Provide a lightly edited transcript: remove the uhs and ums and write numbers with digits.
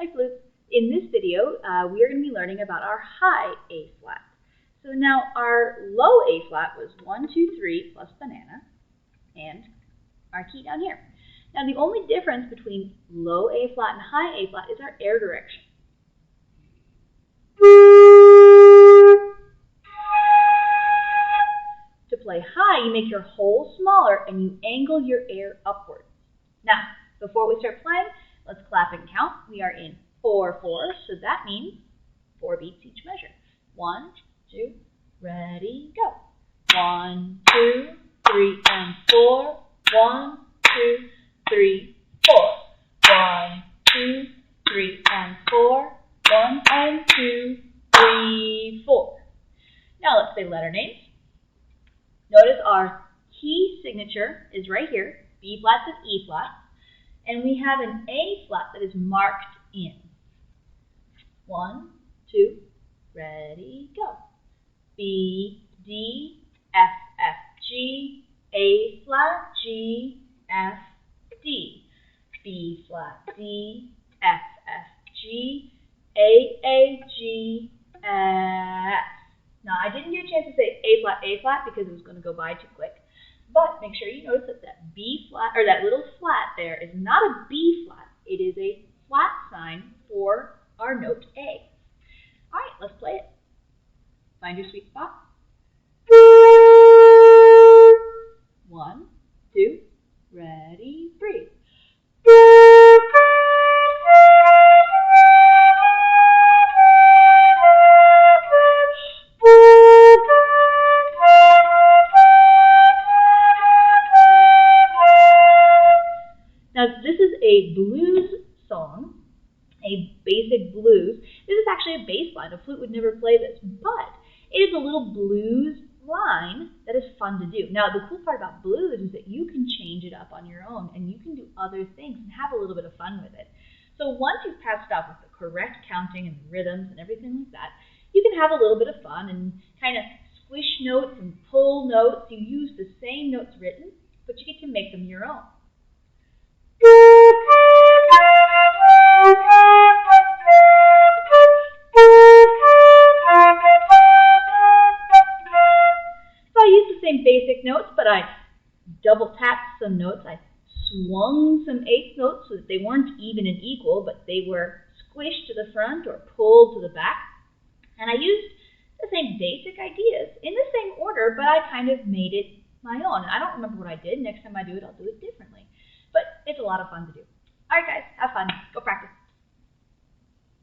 Hi Flute. In this video, we are going to be learning about our high A flat. So now our low A flat was 1, 2, 3 plus banana, and our key down here. Now the only difference between low A flat and high A flat is our air direction. To play high, you make your hole smaller and you angle your air upwards. Now, before we start playing, let's clap and count. We are in 4/4, so that means 4 beats each measure. 1, 2, ready, go. 1, 2, 3, and 4. 1, 2, 3, 4. 1, 2, 3, and 4. 1 and 2, 3, 4. Now let's say letter names. Notice our key signature is right here, B flats and E flats, and we have an A flat that is marked in. 1, 2, ready, go. B, D, F, F, G, A flat, G, F, D. B flat, D, F, F, G, A, G, F. Now, I didn't get a chance to say A flat because it was going to go by too quick. But make sure you notice that that B flat, or that little flat there, is not a B flat. It is a flat sign for our note A. All right, let's play it. Find your sweet spot. 1, 2, ready, 3. Now, this is a blues song, a basic blues. This is actually a bass line. A flute would never play this, but it is a little blues line that is fun to do. Now, the cool part about blues is that you can change it up on your own, and you can do other things and have a little bit of fun with it. So once you've passed off with the correct counting and rhythms and everything like that, you can have a little bit of fun and kind of squish notes and pull notes. You use the same notes written, but you get to make them your own. So I used the same basic notes, but I double tapped some notes. I swung some eighth notes so that they weren't even and equal, but they were squished to the front or pulled to the back. And I used the same basic ideas in the same order, but I kind of made it my own. I don't remember what I did. Next time I do it, I'll do it differently. But it's a lot of fun to do. All right, guys, have fun.